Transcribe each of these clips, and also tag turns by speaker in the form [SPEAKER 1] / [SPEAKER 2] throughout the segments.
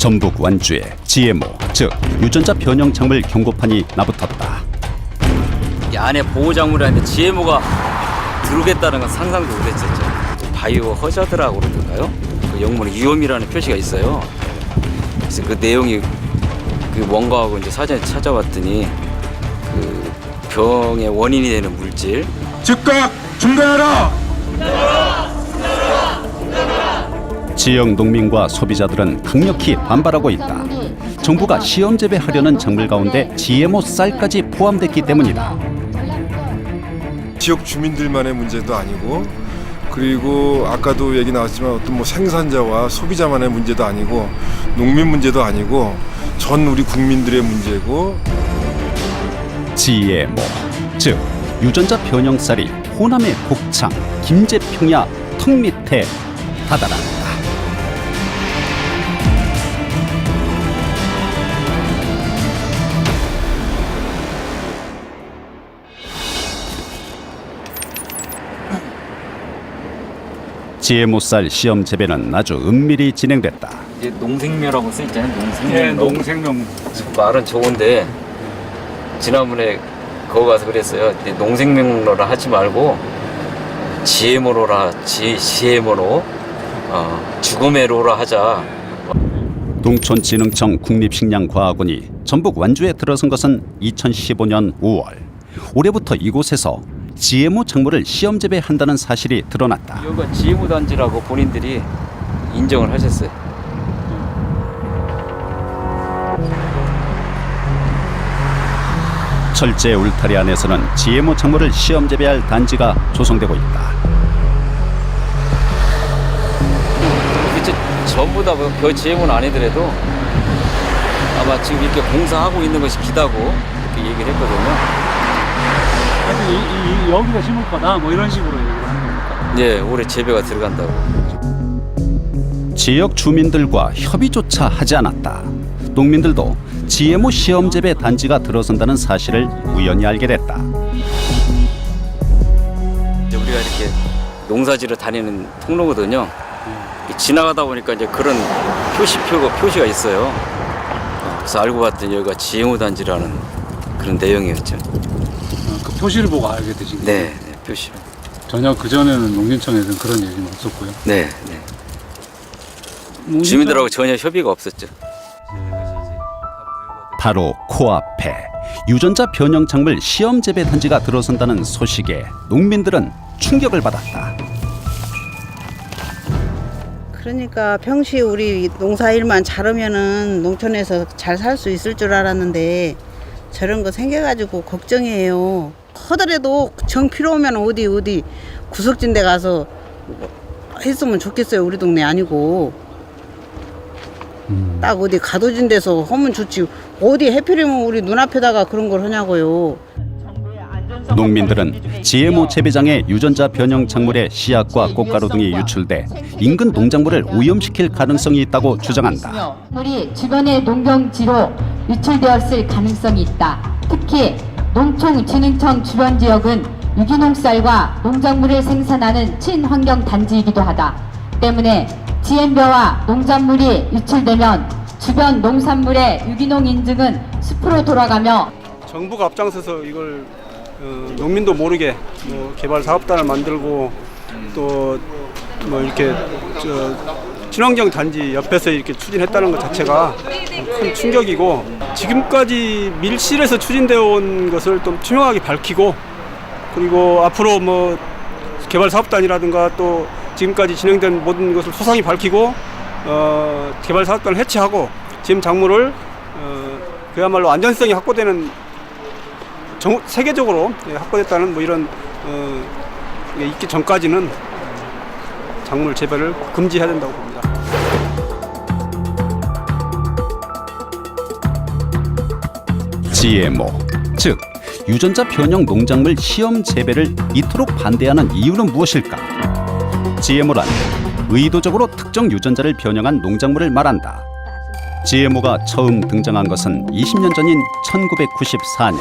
[SPEAKER 1] 전북 완주에 GMO, 즉 유전자 변형 작물 경고판이 나붙었다.
[SPEAKER 2] 이 안에 보호작물이라는데 GMO가 들어오겠다는 건 상상도 못했었죠. 바이오 허자드라고 그러던가요? 그 영문에 위험이라는 표시가 있어요. 그래서 그 내용이 그 뭔가 하고 이제 사전에 찾아봤더니 그 병의 원인이 되는 물질.
[SPEAKER 3] 즉각 중단하라!
[SPEAKER 1] 지역 농민과 소비자들은 강력히 반발하고 있다. 정부가 시험 재배하려는 작물 가운데 GMO 쌀까지 포함됐기 때문이다.
[SPEAKER 3] 지역 주민들만의 문제도 아니고, 그리고 아까도 얘기 나왔지만 어떤 뭐 생산자와 소비자만의 문제도 아니고, 농민 문제도 아니고, 전 우리 국민들의 문제고.
[SPEAKER 1] GMO, 즉 유전자 변형 쌀이 호남의 곡창, 김제평야 턱 밑에 다다랐다. GMO 쌀 시험 재배는 아주 은밀히 진행됐다.
[SPEAKER 2] 이제 농생묘라고 써 있잖아요. 농생묘.
[SPEAKER 4] 네, 농생명.
[SPEAKER 2] 말은 좋은데 지난번에 거기 가서 그랬어요. 농생명로라 하지 말고 GMO로라, GMO로 죽음의로라 하자.
[SPEAKER 1] 농촌진흥청 국립식량과학원이 전북 완주에 들어선 것은 2015년 5월. 올해부터 이곳에서 GMO 작물을 시험 재배한다는 사실이 드러났다.
[SPEAKER 2] 여기가 GMO 단지라고 본인들이 인정을 하셨어요.
[SPEAKER 1] 철제 울타리 안에서는 GMO 작물을 시험 재배할 단지가 조성되고 있다.
[SPEAKER 2] 이게 전부 다 그 GMO는 아니더라도 아마 지금 이렇게 공사하고 있는 것이 기다고 이렇게 얘기를 했거든요.
[SPEAKER 4] 여기가 심을 거다 뭐 이런 식으로 얘기를 하는 겁니까?
[SPEAKER 2] 네, 올해 재배가 들어간다고.
[SPEAKER 1] 지역 주민들과 협의조차 하지 않았다. 농민들도 GMO 시험 재배 단지가 들어선다는 사실을 우연히 알게 됐다.
[SPEAKER 2] 이제 우리가 이렇게 농사지러 다니는 통로거든요. 지나가다 보니까 이제 그런 표시가 있어요. 그래서 알고 봤더니 여기가 GMO 단지라는 그런 내용이었죠.
[SPEAKER 4] 그 표시를 보고 알게 되신 거예요?
[SPEAKER 2] 네, 네, 표시.
[SPEAKER 4] 전혀 그전에는 농진청에서는 그런 얘기는 없었고요.
[SPEAKER 2] 네, 네. 주민들하고 전혀 협의가 없었죠.
[SPEAKER 1] 바로 코앞에 유전자 변형 작물 시험 재배 단지가 들어선다는 소식에 농민들은 충격을 받았다.
[SPEAKER 5] 그러니까 평시에 우리 농사일만 잘하면은 농촌에서 잘 살 수 있을 줄 알았는데 저런 거 생겨가지고 걱정이에요. 하더라도 정 필요 오면 어디 구석진 데 가서 했으면 좋겠어요. 우리 동네 아니고 딱 어디 가둬진 데서 하면 좋지. 어디 해필이면 우리 눈앞에다가 그런 걸 하냐고요.
[SPEAKER 1] 농민들은 GMO 재배장에 유전자 변형 작물의 씨앗과 꽃가루 등이 유출돼 인근 농작물을 오염시킬 가능성이 있다고 주장한다.
[SPEAKER 6] 물이 주변의 농경지로 유출되었을 가능성이 있다. 특히 농촌진흥청 주변 지역은 유기농쌀과 농작물을 생산하는 친환경 단지이기도 하다. 때문에 GM벼와 농작물이 유출되면 주변 농산물의 유기농 인증은 숲으로 돌아가며
[SPEAKER 7] 정부가 앞장서서 이걸 농민도 모르게 뭐 개발 사업단을 만들고 또 뭐 이렇게 친환경 단지 옆에서 이렇게 추진했다는 것 자체가 큰 충격이고, 지금까지 밀실에서 추진되어 온 것을 좀 투명하게 밝히고, 그리고 앞으로 뭐 개발 사업단이라든가 또 지금까지 진행된 모든 것을 소상히 밝히고 개발 사업단을 해체하고 지금 작물을 그야말로 안전성이 확보되는 세계적으로 확보됐다는 뭐 이런 있기 전까지는 작물 재배를 금지해야 된다고 봅니다.
[SPEAKER 1] GMO, 즉 유전자 변형 농작물 시험 재배를 이토록 반대하는 이유는 무엇일까? GMO란 의도적으로 특정 유전자를 변형한 농작물을 말한다. GMO가 처음 등장한 것은 20년 전인 1994년.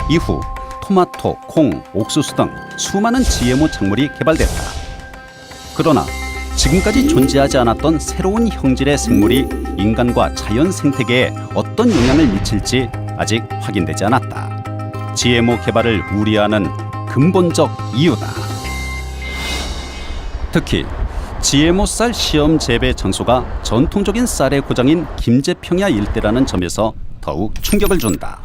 [SPEAKER 1] 이후 토마토, 콩, 옥수수 등 수많은 GMO 작물이 개발됐다. 그러나 지금까지 존재하지 않았던 새로운 형질의 생물이 인간과 자연 생태계에 어떤 영향을 미칠지 아직 확인되지 않았다. GMO 개발을 우려하는 근본적 이유다. 특히 GMO 쌀 시험 재배 장소가 전통적인 쌀의 고장인 김제평야 일대라는 점에서 더욱 충격을 준다.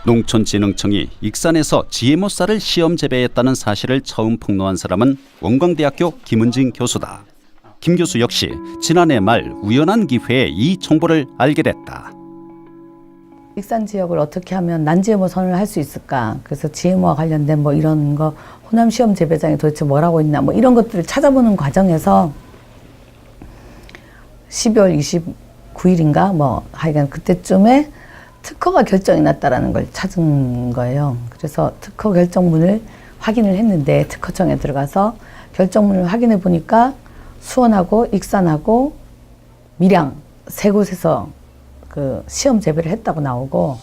[SPEAKER 1] 농촌진흥청이 익산에서 GMO 쌀을 시험 재배했다는 사실을 처음 폭로한 사람은 원광대학교 김은진 교수다. 김 교수 역시 지난해 말 우연한 기회에 이 정보를 알게 됐다.
[SPEAKER 8] 익산 지역을 어떻게 하면 난GMO 선언을 할 수 있을까? 그래서 GMO와 관련된 뭐 이런 거 호남 시험 재배장이 도대체 뭘 하고 있나 뭐 이런 것들을 찾아보는 과정에서 12월 29일인가 뭐 하여간 그때쯤에 특허가 결정이 났다라는 걸 찾은 거예요. 그래서 특허 결정문을 확인을 했는데 특허청에 들어가서 결정문을 확인해 보니까 수원하고 익산하고 밀양 세 곳에서 그 시험 재배를 했다고 나오고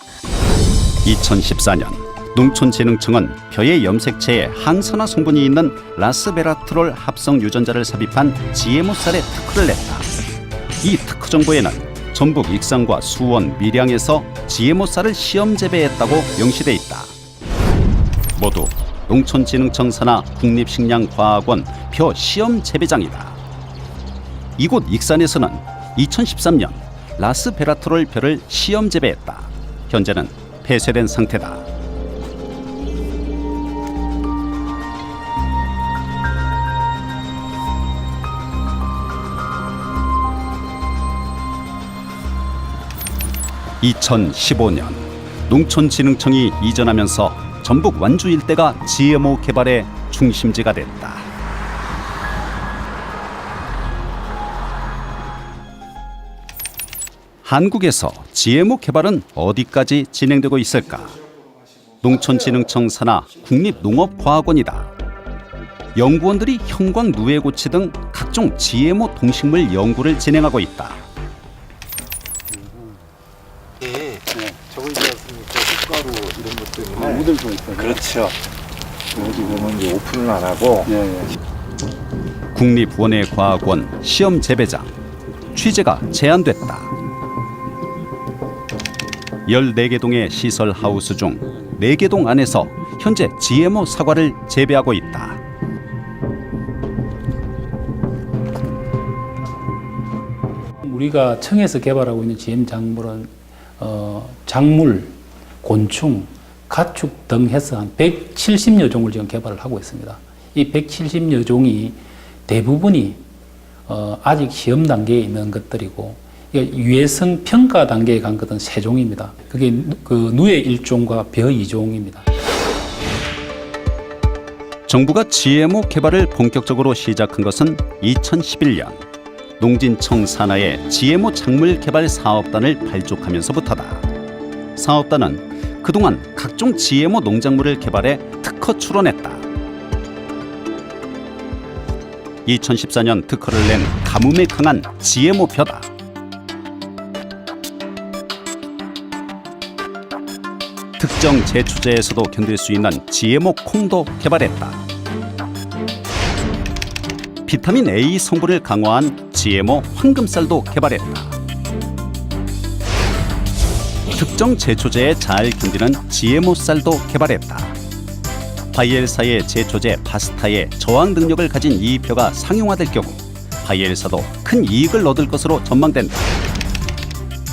[SPEAKER 1] 2014년 농촌진흥청은 벼의 염색체에 항산화 성분이 있는 라스베라트롤 합성 유전자를 삽입한 GMO 쌀에 특허를 냈다. 이 특허 정보에는 전북 익산과 수원, 밀양에서 GMO 쌀을 시험 재배했다고 명시돼 있다. 모두 농촌진흥청 산하 국립식량과학원 벼 시험 재배장이다. 이곳 익산에서는 2013년 라스베라트롤 벼를 시험 재배했다. 현재는 폐쇄된 상태다. (2015년) 농촌진흥청이 이전하면서 전북 완주 일대가 GMO 개발의 중심지가 됐다. 한국에서 GMO 개발은 어디까지 진행되고 있을까? 농촌진흥청 산하 국립농업과학원이다. 연구원들이 형광 누에고치 등 각종 GMO 동식물 연구를 진행하고 있다.
[SPEAKER 9] 저거 있지 않습니까? 흙가루 이런 것 때문에
[SPEAKER 4] 묻을 수 있어요.
[SPEAKER 9] 그렇죠. 지금은 이제 오픈을 안 하고
[SPEAKER 1] 국립원예과학원 시험 재배장 취재가 제한됐다. 14개 동의 시설 하우스 중 4개 동 안에서 현재 GMO 사과를 재배하고 있다.
[SPEAKER 10] 우리가 청에서 개발하고 있는 GM 작물은 작물, 곤충, 가축 등 해서 한 170여 종을 지금 개발을 하고 있습니다. 이 170여 종이 대부분이 아직 시험 단계에 있는 것들이고 유해성 평가 단계에 간 것은 3종입니다. 그게 그 누에 1종과 벼 2종입니다.
[SPEAKER 1] 정부가 GMO 개발을 본격적으로 시작한 것은 2011년 농진청 산하의 GMO 작물 개발 사업단을 발족하면서부터다. 사업단은 그동안 각종 GMO 농작물을 개발해 특허 출원했다. 2014년 특허를 낸 가뭄에 강한 GMO 벼다. 특정 제초제에서도 견딜 수 있는 GMO 콩도 개발했다. 비타민 A 성분을 강화한 GMO 황금쌀도 개발했다. 특정 제초제에 잘 견디는 GMO 쌀도 개발했다. 바이엘사의 제초제 파스타에 저항 능력을 가진 이 벼가 상용화될 경우 바이엘사도 큰 이익을 얻을 것으로 전망된다.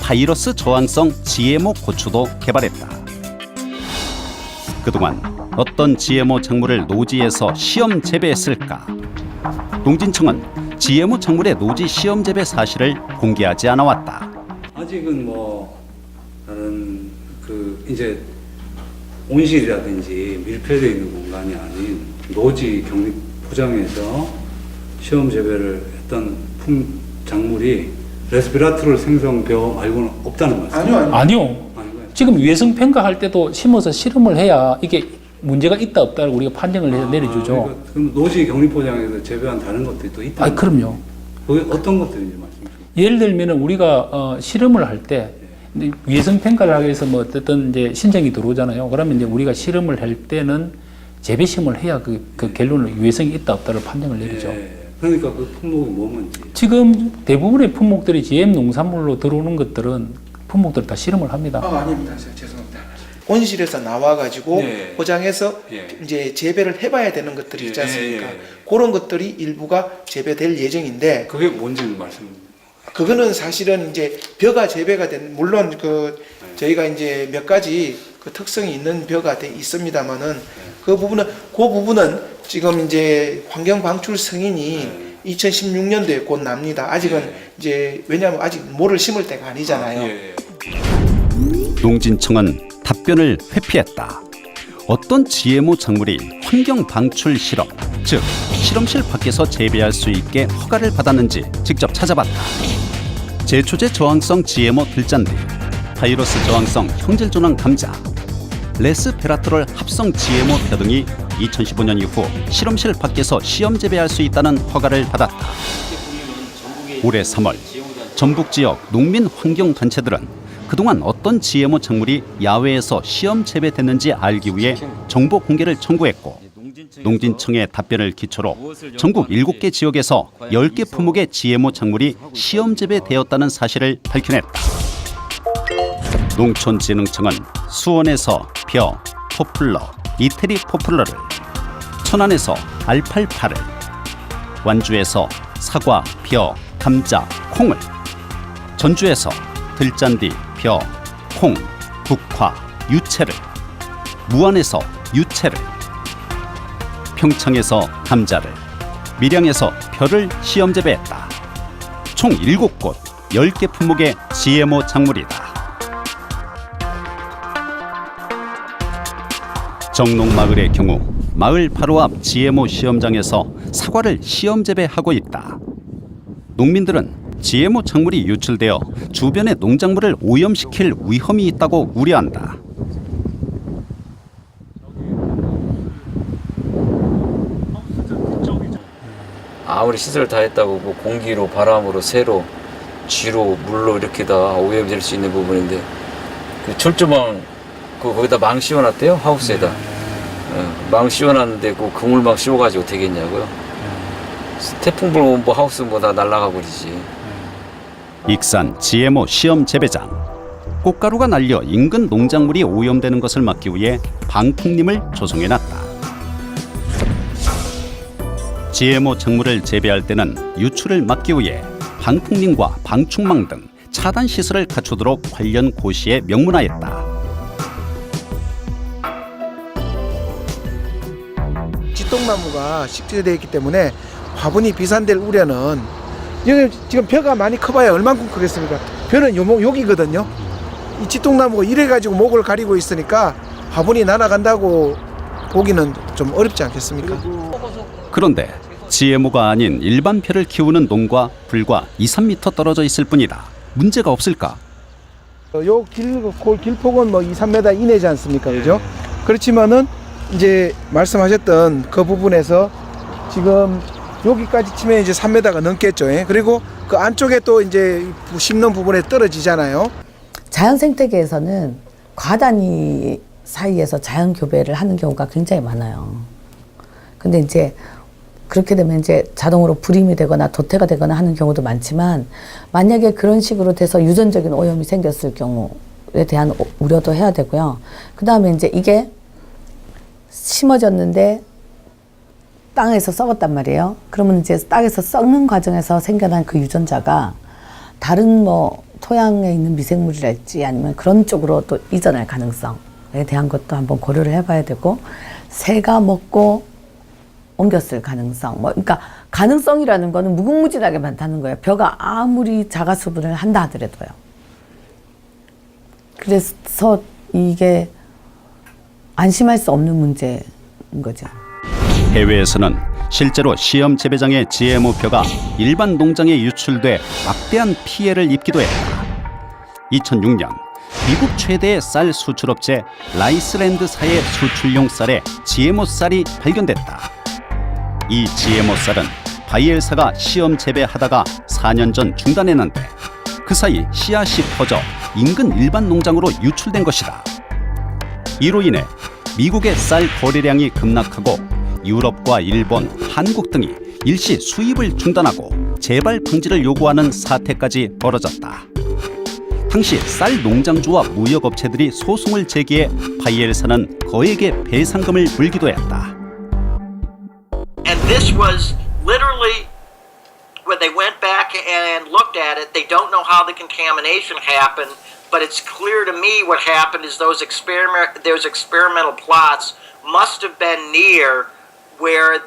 [SPEAKER 1] 바이러스 저항성 GMO 고추도 개발했다. 그동안 어떤 GMO 작물을 노지에서 시험 재배했을까? 농진청은 GMO 작물의 노지 시험 재배 사실을 공개하지 않아 왔다.
[SPEAKER 11] 아직은 뭐 다른 그 이제 온실이라든지 밀폐되어 있는 공간이 아닌 노지 격리 포장해서 시험 재배를 했던 작물이 레스피라트롤 생성벼 말고는 없다는 말씀이죠?
[SPEAKER 10] 아니요. 지금 유해성 평가할 때도 심어서 실험을 해야 이게 문제가 있다 없다를 우리가 판정을 내려주죠.
[SPEAKER 11] 그러니까 그럼 노지 격리 포장에서 재배한 다른 것들이 또 있다?
[SPEAKER 10] 그럼요.
[SPEAKER 11] 그게 어떤 것들인지 말씀 주세요.
[SPEAKER 10] 예를 들면은 우리가 실험을 할 때 유해성 평가를 하기 위해서 뭐 어떤 이제 신청이 들어오잖아요. 그러면 이제 우리가 실험을 할 때는 재배 시험을 해야 그 결론을 유해성이 있다 없다를 판정을 내리죠.
[SPEAKER 11] 그러니까 그 품목이 뭐는지.
[SPEAKER 10] 지금 대부분의 품목들이 GM 농산물로 들어오는 것들은 품목들 다 실험을 합니다.
[SPEAKER 12] 아닙니다. 죄송합니다. 온실에서 나와가지고
[SPEAKER 11] 예.
[SPEAKER 12] 포장해서
[SPEAKER 11] 예.
[SPEAKER 12] 이제 재배를 해봐야 되는 것들이 있지
[SPEAKER 11] 예,
[SPEAKER 12] 않습니까?
[SPEAKER 11] 예, 예.
[SPEAKER 12] 그런 것들이 일부가 재배될 예정인데
[SPEAKER 11] 그게 뭔지 말씀.
[SPEAKER 12] 그거는 사실은 이제 벼가 재배가 된 물론 저희가 이제 몇 가지 그 특성이 있는 벼가 있습니다만은 그 부분은 지금 이제 환경 방출 승인이 2016년도에 곧 납니다. 아직은 이제 왜냐하면 아직 모를 심을 때가 아니잖아요.
[SPEAKER 1] 농진청은 답변을 회피했다. 어떤 GMO 작물이 환경 방출 실험, 즉 실험실 밖에서 재배할 수 있게 허가를 받았는지 직접 찾아봤다. 제초제 저항성 GMO 들잔디, 바이러스 저항성 형질 조난 감자, 레스베라트롤 합성 GMO 벼 등이 2015년 이후 실험실 밖에서 시험 재배할 수 있다는 허가를 받았다. 올해 3월 전북 지역 농민 환경 단체들은 그동안 어떤 GMO 작물이 야외에서 시험 재배됐는지 알기 위해 정보 공개를 청구했고, 농진청의 답변을 기초로 전국 7개 지역에서 10개 품목의 GMO 작물이 시험 재배되었다는 사실을 밝혀냈다. 농촌진흥청은 수원에서 벼, 포플러, 이태리 포플러를, 천안에서 알팔파를, 완주에서 사과, 벼, 감자, 콩을, 전주에서 들잔디, 벼, 콩, 국화, 유채를, 무안에서 유채를, 평창에서 감자를, 밀양에서 벼를 시험 재배했다. 총 7곳, 10개 품목의 GMO 작물이다. 정농마을의 경우 마을 바로 앞 GMO 시험장에서 사과를 시험 재배하고 있다. 농민들은 GMO 작물이 유출되어 주변의 농작물을 오염시킬 위험이 있다고 우려한다.
[SPEAKER 2] 아무리 시설 다 했다고 뭐 공기로, 바람으로, 새로, 쥐로, 물로 이렇게 다 오염될 수 있는 부분인데, 그 철조망 거기다 망 씌워놨대요, 하우스에다. 망 씌워놨는데 그 그물망 씌워가지고 되겠냐고요. 태풍 불면 뭐 하우스 뭐 다 날아가 버리지.
[SPEAKER 1] 익산 GMO 시험 재배장. 꽃가루가 날려 인근 농작물이 오염되는 것을 막기 위해 방풍림을 조성해놨다. GMO 작물을 재배할 때는 유출을 막기 위해 방풍림과 방충망 등 차단 시설을 갖추도록 관련 고시에 명문화했다.
[SPEAKER 12] 찌똥나무가 식재되어 있기 때문에 화분이 비산될 우려는, 여기 지금 벼가 많이 커봐야 얼만큼 크겠습니까? 벼는 여기거든요. 이 찌똥나무가 이래가지고 목을 가리고 있으니까 화분이 날아간다고 보기는 좀 어렵지 않겠습니까?
[SPEAKER 1] 그런데 GMO가 아닌 일반 벼를 키우는 농과 불과 2-3m 떨어져 있을 뿐이다. 문제가 없을까?
[SPEAKER 12] 요 길폭은 뭐 2-3m 이내지 않습니까? 그죠? 그렇지만은 이제 말씀하셨던 그 부분에서 지금 여기까지 치면 이제 3m가 넘겠죠. 그리고 그 안쪽에 또 이제 심는 부분에 떨어지잖아요.
[SPEAKER 8] 자연 생태계에서는 과단위 사이에서 자연 교배를 하는 경우가 굉장히 많아요. 근데 이제 그렇게 되면 이제 자동으로 불임이 되거나 도태가 되거나 하는 경우도 많지만, 만약에 그런 식으로 돼서 유전적인 오염이 생겼을 경우에 대한 우려도 해야 되고요. 그 다음에 이제 이게 심어졌는데 땅에서 썩었단 말이에요. 그러면 이제 땅에서 썩는 과정에서 생겨난 그 유전자가 다른 뭐 토양에 있는 미생물이랄지 아니면 그런 쪽으로 또 이전할 가능성에 대한 것도 한번 고려를 해봐야 되고, 새가 먹고 옮겼을 가능성, 그러니까 가능성이라는 거는 무궁무진하게 많다는 거예요. 벼가 아무리 자가 수분을 한다 하더라도요. 그래서 이게 안심할 수 없는 문제인 거죠.
[SPEAKER 1] 해외에서는 실제로 시험 재배장의 GMO 벼가 일반 농장에 유출돼 막대한 피해를 입기도 했다. 2006년 미국 최대의 쌀 수출업체 라이스랜드사의 수출용 쌀에 GMO 쌀이 발견됐다. 이 GMO 쌀은 바이엘사가 시험 재배하다가 4년 전 중단했는데, 그 사이 씨앗이 퍼져 인근 일반 농장으로 유출된 것이다. 이로 인해 미국의 쌀 거래량이 급락하고 유럽과 일본, 한국 등이 일시 수입을 중단하고 재발 방지를 요구하는 사태까지 벌어졌다. 당시 쌀 농장주와 무역업체들이 소송을 제기해 바이엘사는 거액의 배상금을 물기도 했다.
[SPEAKER 13] And this was literally when they went back and looked at it, they don't know how the contamination happened, but it's clear to me what happened is those experimental plots must have been near where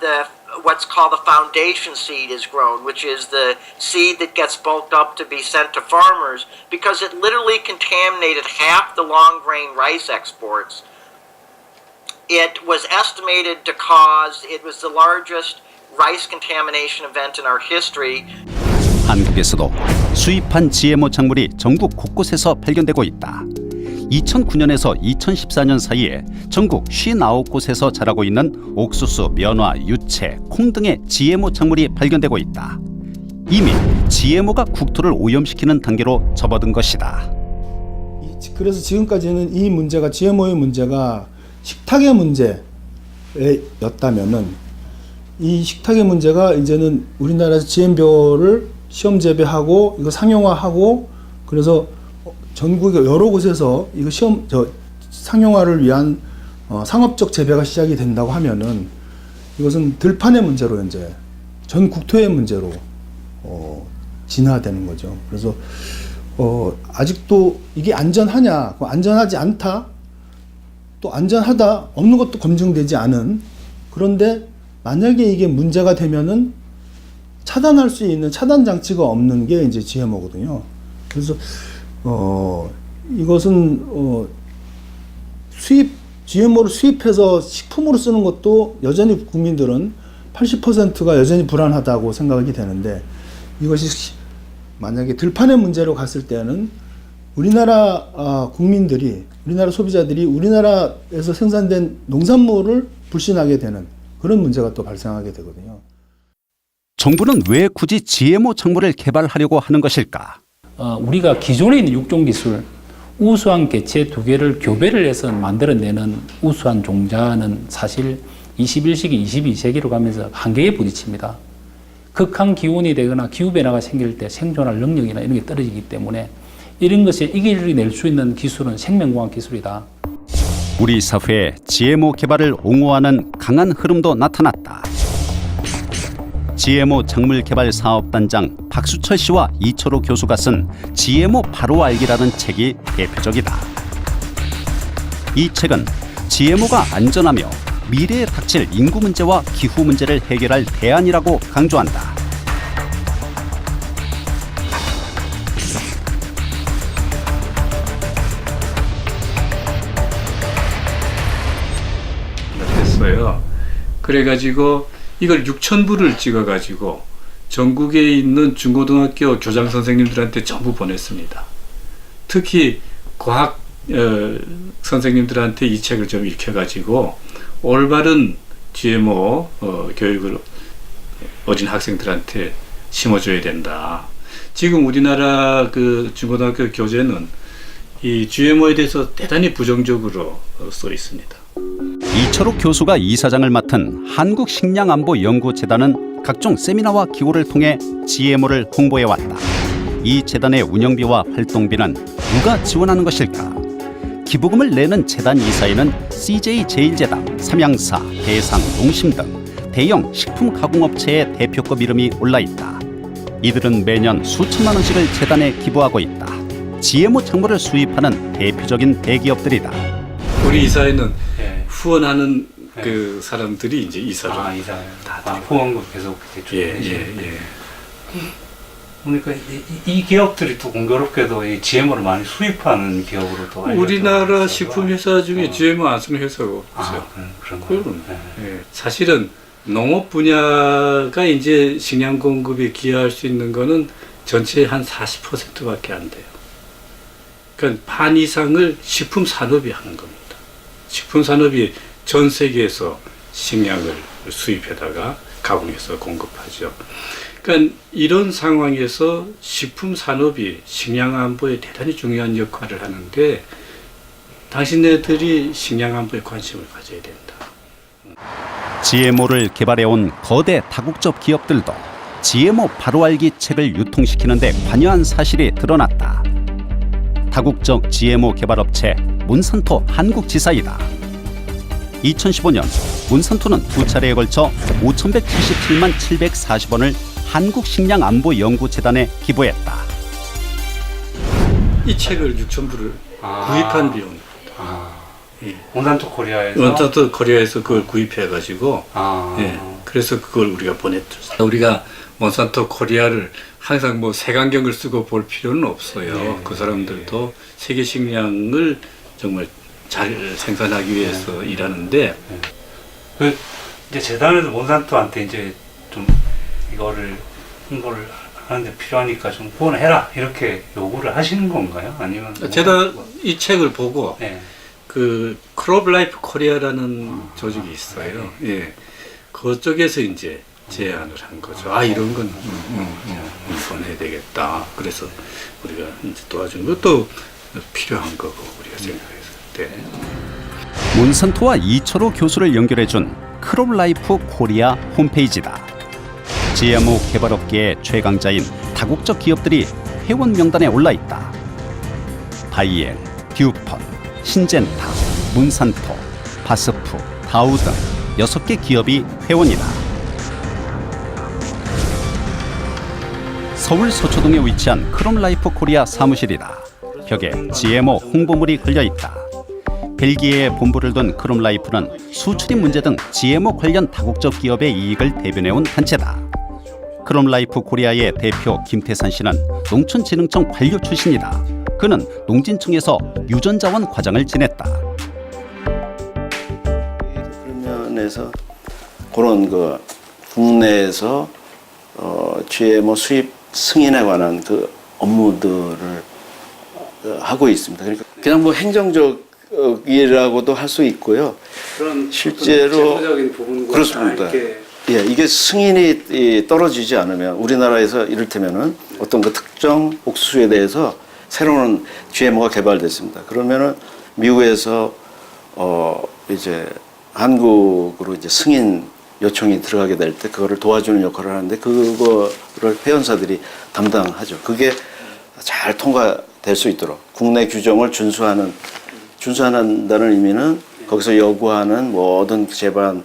[SPEAKER 13] what's called the foundation seed is grown, which is the seed that gets bulked up to be sent to farmers, because it literally contaminated half the long grain rice exports. It was estimated to cause, it was the largest rice contamination event in our history.
[SPEAKER 1] 한국에서도 수입한 GMO 작물이 전국 곳곳에서 발견되고 있다. 2009년에서 2014년 사이에 전국 59곳에서 자라고 있는 옥수수, 면화, 유채, 콩 등의 GMO 작물이 발견되고 있다. 이미 GMO가 국토를 오염시키는 단계로 접어든 것이다.
[SPEAKER 14] 그래서 지금까지는 이 문제가 GMO의 문제가 식탁의 문제였다면은 이 식탁의 문제가 이제는 우리나라에서 GMO를 시험 재배하고 이거 상용화하고 그래서 전국의 여러 곳에서 이거 상용화를 위한 상업적 재배가 시작이 된다고 하면은 이것은 들판의 문제로 이제 전 국토의 문제로 진화되는 거죠. 그래서 아직도 이게 안전하냐, 안전하지 않다, 또 안전하다, 없는 것도 검증되지 않은, 그런데 만약에 이게 문제가 되면은 차단할 수 있는 차단 장치가 없는 게 이제 GMO거든요. 그래서 이것은 GMO를 수입해서 식품으로 쓰는 것도 여전히 국민들은 80%가 여전히 불안하다고 생각이 되는데, 이것이 만약에 들판의 문제로 갔을 때는 우리나라 국민들이, 우리나라 소비자들이 우리나라에서 생산된 농산물을 불신하게 되는 그런 문제가 또 발생하게 되거든요.
[SPEAKER 1] 정부는 왜 굳이 GMO 작물을 개발하려고 하는 것일까?
[SPEAKER 10] 우리가 기존에 있는 육종기술 우수한 개체 2개를 교배를 해서 만들어내는 우수한 종자는 사실 21세기, 22세기로 가면서 한계에 부딪힙니다. 극한 기온이 되거나 기후변화가 생길 때 생존할 능력이나 이런 게 떨어지기 때문에 이런 것에 이겨낼 수 있는 기술은 생명공학 기술이다.
[SPEAKER 1] 우리 사회에 GMO 개발을 옹호하는 강한 흐름도 나타났다. GMO 작물 개발 사업단장 박수철 씨와 이철호 교수가 쓴 GMO 바로 알기라는 책이 대표적이다. 이 책은 GMO가 안전하며 미래에 닥칠 인구 문제와 기후 문제를 해결할 대안이라고 강조한다.
[SPEAKER 11] 됐어요. 그래가지고 이걸 6,000부를 찍어가지고 전국에 있는 중고등학교 교장 선생님들한테 전부 보냈습니다. 특히 과학 선생님들한테 이 책을 좀 읽혀가지고 올바른 GMO 교육을 어린 학생들한테 심어줘야 된다. 지금 우리나라 그 중고등학교 교재는 이 GMO에 대해서 대단히 부정적으로 써 있습니다.
[SPEAKER 1] 이철호 교수가 이사장을 맡은 한국식량안보연구재단은 각종 세미나와 기고를 통해 GMO를 홍보해왔다. 이 재단의 운영비와 활동비는 누가 지원하는 것일까? 기부금을 내는 재단 이사에는 CJ제일제당, 삼양사, 대상, 농심 등 대형 식품 가공업체의 대표급 이름이 올라있다. 이들은 매년 수천만 원씩을 재단에 기부하고 있다. GMO 작물을 수입하는 대표적인 대기업들이다.
[SPEAKER 11] 우리 이사회는 후원하는 그 사람들이 이제 이사로
[SPEAKER 10] 다 후원금 계속 대출.
[SPEAKER 11] 예.
[SPEAKER 10] 그러니까 이 기업들이 또 공교롭게도 이 GMO를 많이 수입하는 기업으로 또
[SPEAKER 11] 우리나라 식품 회사 중에 GMO 안 쓰는 회사가 없어요. 그런 사실은 농업 분야가 이제 식량 공급에 기여할 수 있는 거는 전체의 한 40%밖에 안 돼요. 그러니까 반 이상을 식품 산업이 하는 겁니다. 식품 산업이 전 세계에서 식량을 수입해다가 가공해서 공급하죠. 그러니까 이런 상황에서 식품 산업이 식량 안보에 대단히 중요한 역할을 하는데 당신네들이 식량 안보에 관심을 가져야 된다.
[SPEAKER 1] GMO를 개발해온 거대 다국적 기업들도 GMO 바로알기 책을 유통시키는 데 관여한 사실이 드러났다. 다국적 GMO 개발업체 몬산토 한국지사이다. 2015년 몬산토는 2차례에 걸쳐 5,177만 740원을 한국식량안보연구재단에 기부했다.
[SPEAKER 11] 이 책을 6,000부를 구입한 비용. 예.
[SPEAKER 10] 몬산토 코리아에서?
[SPEAKER 11] 몬산토 코리아에서 그걸 구입해가지고, 예. 그래서 그걸 우리가 보냈죠. 우리가 몬산토 코리아를 항상 뭐 색안경을 쓰고 볼 필요는 없어요. 그 사람들도 세계 식량을 정말 잘 생산하기 위해서 일하는데,
[SPEAKER 10] 그 이제 재단에서 몬산토한테 이제 좀 이거를 홍보를 하는데 필요하니까 좀 후원해라 이렇게 요구를 하시는 건가요? 아니면
[SPEAKER 11] 제가 이 책을 보고
[SPEAKER 10] 네.
[SPEAKER 11] 그 크롭 라이프 코리아라는 조직이 있어요. 예, 그쪽에서 이제 제안을 한 거죠. 아, 이런 건 보내야 되겠다. 그래서 우리가 이제 도와준 것도 필요한 거고 우리가 생각했을 때.
[SPEAKER 1] 몬산토와 이철호 교수를 연결해준 크롭라이프 코리아 홈페이지다. GMO 개발업계의 최강자인 다국적 기업들이 회원 명단에 올라있다. 바이엘, 듀폰, 신젠타, 몬산토, 바스프, 다우 등 6개 기업이 회원이다. 서울 서초동에 위치한 크롭라이프 코리아 사무실이다. 벽에 GMO 홍보물이 걸려있다. 벨기에에 본부를 둔 크롭라이프는 수출입 문제 등 GMO 관련 다국적 기업의 이익을 대변해온 단체다. 크롭라이프 코리아의 대표 김태산 씨는 농촌진흥청 관료 출신이다. 그는 농진청에서 유전자원 과장을 지냈다.
[SPEAKER 15] 그러면에서 그런 그 국내에서 GMO 수입 승인에 관한 그 업무들을 하고 있습니다. 그러니까 그냥 뭐 행정적이라고도 할 수 있고요.
[SPEAKER 11] 그런
[SPEAKER 15] 실제로
[SPEAKER 11] 제도적인 부분과
[SPEAKER 15] 그렇습니다. 예, 이게 승인이 떨어지지 않으면 우리나라에서 이를테면은 어떤 그 특정 옥수수에 대해서 새로운 GMO가 개발됐습니다. 그러면은 미국에서 이제 한국으로 이제 승인 요청이 들어가게 될 때 그거를 도와주는 역할을 하는데 그거를 회원사들이 담당하죠. 그게 잘 통과될 수 있도록 국내 규정을 준수한다는 의미는 거기서 요구하는 모든 제반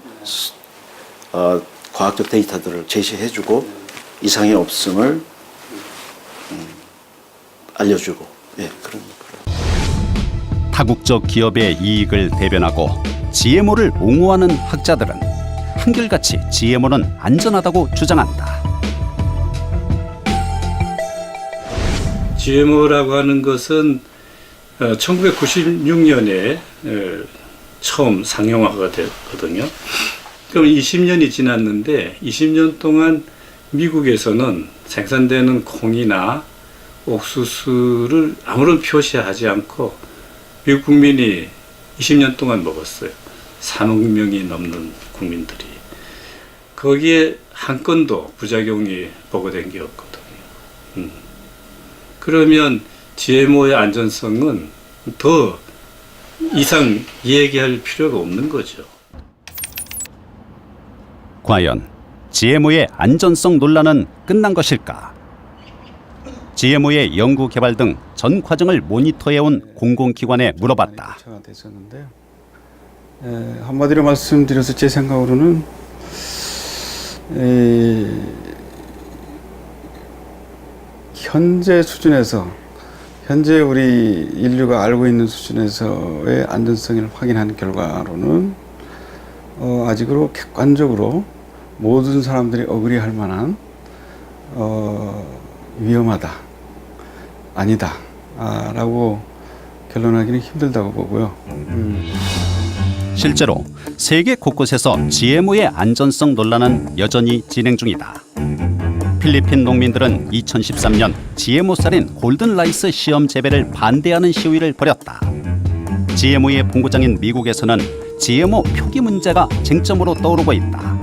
[SPEAKER 15] 과학적 데이터들을 제시해주고 이상이 없음을 알려주고, 예, 그런.
[SPEAKER 1] 다국적 기업의 이익을 대변하고 GMO를 옹호하는 학자들은 한결같이 GMO는 안전하다고 주장한다.
[SPEAKER 11] GMO라고 하는 것은 1996년에 처음 상용화가 됐거든요. 그럼 20년이 지났는데 20년 동안 미국에서는 생산되는 콩이나 옥수수를 아무런 표시하지 않고 미국 국민이 20년 동안 먹었어요. 3억 명이 넘는 국민들이. 거기에 한 건도 부작용이 보고된 게 없거든요. 그러면 GMO의 안전성은 더 이상 얘기할 필요가 없는 거죠.
[SPEAKER 1] 과연 GMO의 안전성 논란은 끝난 것일까? GMO의 연구 개발 등 전 과정을 모니터해온 공공기관에 물어봤다.
[SPEAKER 16] 한마디로 말씀드려서 제 생각으로는 현재 수준에서 현재 우리 인류가 알고 있는 수준에서의 안전성을 확인한 결과로는 아직으로 객관적으로 모든 사람들이 어그리할 만한 위험하다, 아니다 라고 결론하기는 힘들다고 보고요.
[SPEAKER 1] 실제로 세계 곳곳에서 GMO의 안전성 논란은 여전히 진행 중이다. 필리핀 농민들은 2013년 GMO 쌀인 골든라이스 시험 재배를 반대하는 시위를 벌였다. GMO의 본고장인 미국에서는 GMO 표기 문제가 쟁점으로 떠오르고 있다.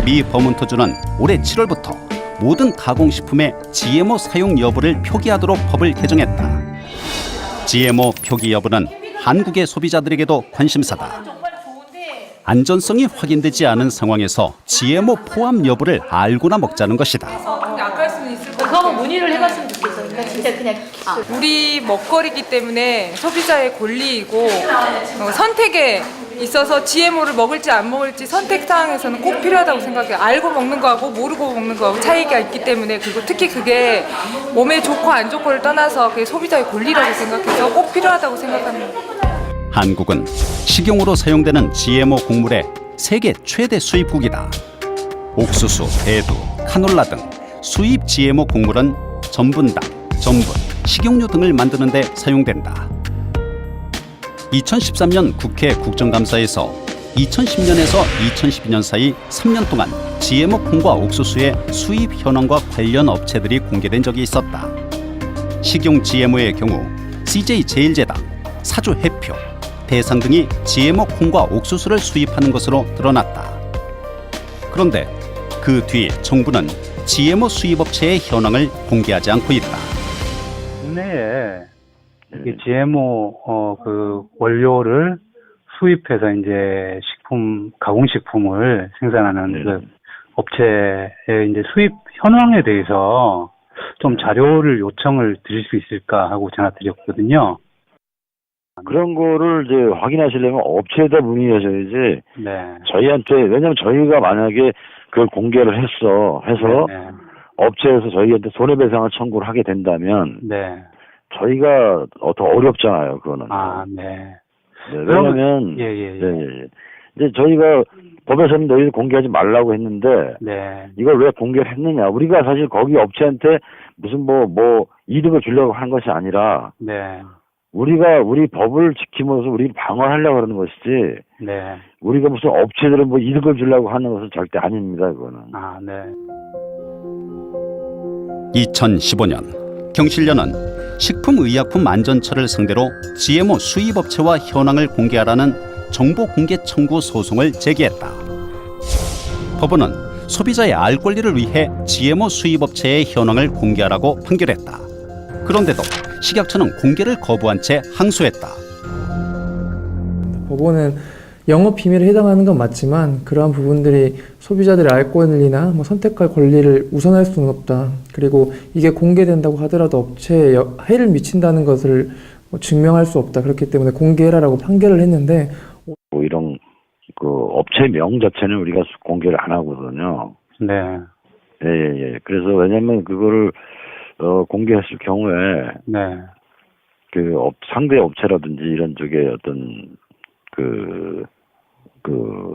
[SPEAKER 1] 미 버몬트주는 올해 7월부터 모든 가공식품의 GMO 사용 여부를 표기하도록 법을 개정했다. GMO 표기 여부는 한국의 소비자들에게도 관심사다. 안전성이 확인되지 않은 상황에서 GMO 포함 여부를 알고나 먹자는 것이다.
[SPEAKER 17] 아까울 수는 있을 것 같아요.
[SPEAKER 6] 그거 한번 문의를 해봤으면 좋겠어. 그러니까 진짜 그냥
[SPEAKER 17] 우리 먹거리기 때문에 소비자의 권리이고 선택에 있어서 GMO를 먹을지 안 먹을지 선택 사항에서는 꼭 필요하다고 생각해요. 알고 먹는 거하고 모르고 먹는 거하고 차이가 있기 때문에 그리고 특히 그게 몸에 좋고 안 좋고를 떠나서 그게 소비자의 권리라고 생각해서 꼭 필요하다고 생각합니다.
[SPEAKER 1] 한국은 식용으로 사용되는 GMO 곡물의 세계 최대 수입국이다. 옥수수, 대두, 카놀라 등 수입 GMO 곡물은 전분당, 전분, 식용유 등을 만드는 데 사용된다. 2013년 국회 국정감사에서 2010년에서 2012년 사이 3년 동안 GMO 콩과 옥수수의 수입 현황과 관련 업체들이 공개된 적이 있었다. 식용 GMO의 경우 CJ 제일제당, 사주 해표, 대상 등이 GMO 콩과 옥수수를 수입하는 것으로 드러났다. 그런데 그 뒤 정부는 GMO 수입업체의 현황을 공개하지 않고 있다.
[SPEAKER 11] 국내에 이 GMO 그 원료를 수입해서 이제 식품 가공식품을 생산하는 그 업체의 이제 수입 현황에 대해서 좀 자료를 요청을 드릴 수 있을까 하고 전화드렸거든요.
[SPEAKER 18] 그런 거를 이제 확인하시려면 업체에다 문의하셔야지.
[SPEAKER 11] 네.
[SPEAKER 18] 저희한테, 왜냐면 저희가 만약에 그걸 공개를 해서
[SPEAKER 11] 네.
[SPEAKER 18] 업체에서 저희한테 손해배상을 청구를 하게 된다면
[SPEAKER 11] 네.
[SPEAKER 18] 저희가 더 어렵잖아요, 그거는.
[SPEAKER 11] 아, 네.
[SPEAKER 18] 네, 왜냐면 이제 저희가 법에서는 너희들 공개하지 말라고 했는데
[SPEAKER 11] 네.
[SPEAKER 18] 이걸 왜 공개를 했느냐? 우리가 사실 거기 업체한테 무슨 뭐 이득을 주려고 하는 것이 아니라
[SPEAKER 11] 네.
[SPEAKER 18] 우리가 우리 법을 지키면서 우리를 방어하려고 그러는 것이지.
[SPEAKER 11] 네.
[SPEAKER 18] 우리가 무슨 업체들은 뭐 이득을 주려고 하는 것은 절대 아닙니다, 그거는.
[SPEAKER 11] 아, 네.
[SPEAKER 1] 2015년 경실련은 식품의약품안전처를 상대로 GMO 수입업체와 현황을 공개하라는 정보공개 청구 소송을 제기했다. 법원은 소비자의 알 권리를 위해 GMO 수입업체의 현황을 공개하라고 판결했다. 그런데도 식약처는 공개를 거부한 채 항소했다.
[SPEAKER 19] 법원은 영업 비밀에 해당하는 건 맞지만 그러한 부분들이 소비자들의 알 권리나 선택할 권리를 우선할 수는 없다. 그리고 이게 공개된다고 하더라도 업체에 해를 미친다는 것을 증명할 수 없다. 그렇기 때문에 공개해라라고 판결을 했는데
[SPEAKER 18] 뭐 이런 그 업체명 자체는 우리가 공개를 안 하거든요.
[SPEAKER 11] 네.
[SPEAKER 18] 예. 그래서 왜냐면 그거를 공개했을 경우에
[SPEAKER 11] 네.
[SPEAKER 18] 그 상대 업체라든지 이런 쪽에 어떤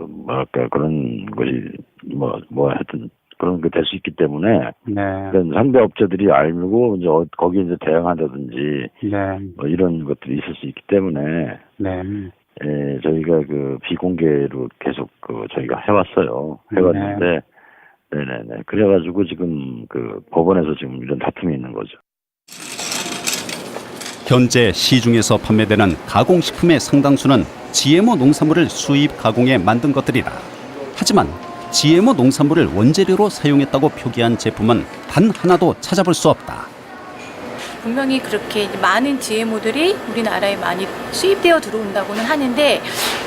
[SPEAKER 18] 뭐랄까 그런 것이 뭐 하여튼 그런 게 될 수 있기 때문에
[SPEAKER 11] 네.
[SPEAKER 18] 상대 업체들이 알고 이제 거기에 이제 대응한다든지
[SPEAKER 11] 네.
[SPEAKER 18] 뭐 이런 것들이 있을 수 있기 때문에
[SPEAKER 11] 네.
[SPEAKER 18] 예, 저희가 그 비공개로 계속 저희가 해왔어요. 해왔는데 네네네. 그래가지고 지금 그 법원에서 지금 이런 다툼이 있는 거죠.
[SPEAKER 1] 현재 시중에서 판매되는 가공식품의 상당수는 GMO 농산물을 수입 가공해 만든 것들이다. 하지만 GMO 농산물을 원재료로 사용했다고 표기한 제품은 단 하나도 찾아볼 수 없다.
[SPEAKER 20] 분명히 그렇게 많은 GMO들이 우리나라에 많이 수입되어 들어온다고는 하는데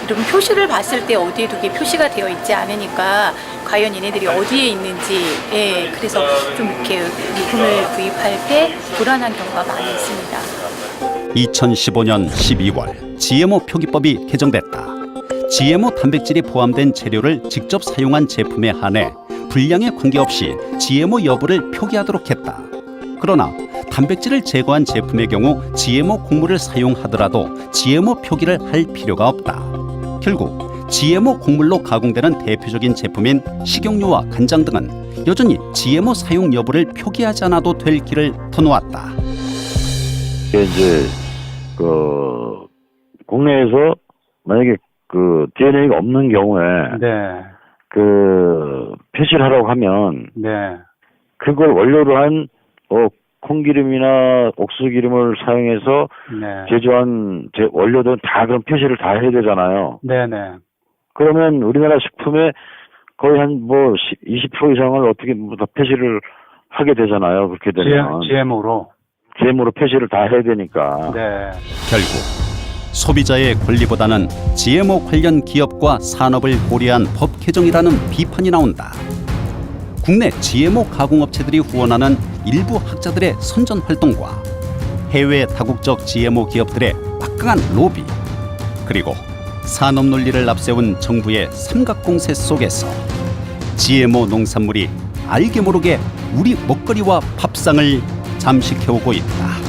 [SPEAKER 20] 이런 표시를 봤을 때 어디에도 이게 표시가 되어 있지 않으니까 과연 얘네들이 어디에 있는지 그래서 좀 이렇게 물품을 구입할 때 불안한 경우가 많이 있습니다.
[SPEAKER 1] 2015년 12월 GMO 표기법이 개정됐다. GMO 단백질이 포함된 재료를 직접 사용한 제품에 한해 분량에 관계없이 GMO 여부를 표기하도록 했다. 그러나 단백질을 제거한 제품의 경우 GMO 곡물을 사용하더라도 GMO 표기를 할 필요가 없다. 결국 GMO 곡물로 가공되는 대표적인 제품인 식용유와 간장 등은 여전히 GMO 사용 여부를 표기하지 않아도 될 길을 터놓았다.
[SPEAKER 18] 이제 국내에서 만약에 DNA가 없는 경우에 표시를 하라고 하면 그걸 원료로 한 콩기름이나 옥수기름을 사용해서 제조한 원료들은 다 그런 표시를 다 해야 되잖아요.
[SPEAKER 11] 네네.
[SPEAKER 18] 그러면 우리나라 식품에 거의 한 20% 이상을 어떻게 다 표시를 하게 되잖아요. 그렇게 되면
[SPEAKER 11] GMO로
[SPEAKER 18] 표시를 다 해야 되니까.
[SPEAKER 1] 결국 소비자의 권리보다는 GMO 관련 기업과 산업을 고려한 법 개정이라는 비판이 나온다. 국내 GMO 가공업체들이 후원하는 일부 학자들의 선전 활동과 해외 다국적 GMO 기업들의 막강한 로비, 그리고 산업 논리를 앞세운 정부의 삼각공세 속에서 GMO 농산물이 알게 모르게 우리 먹거리와 밥상을 잠식해오고 있다.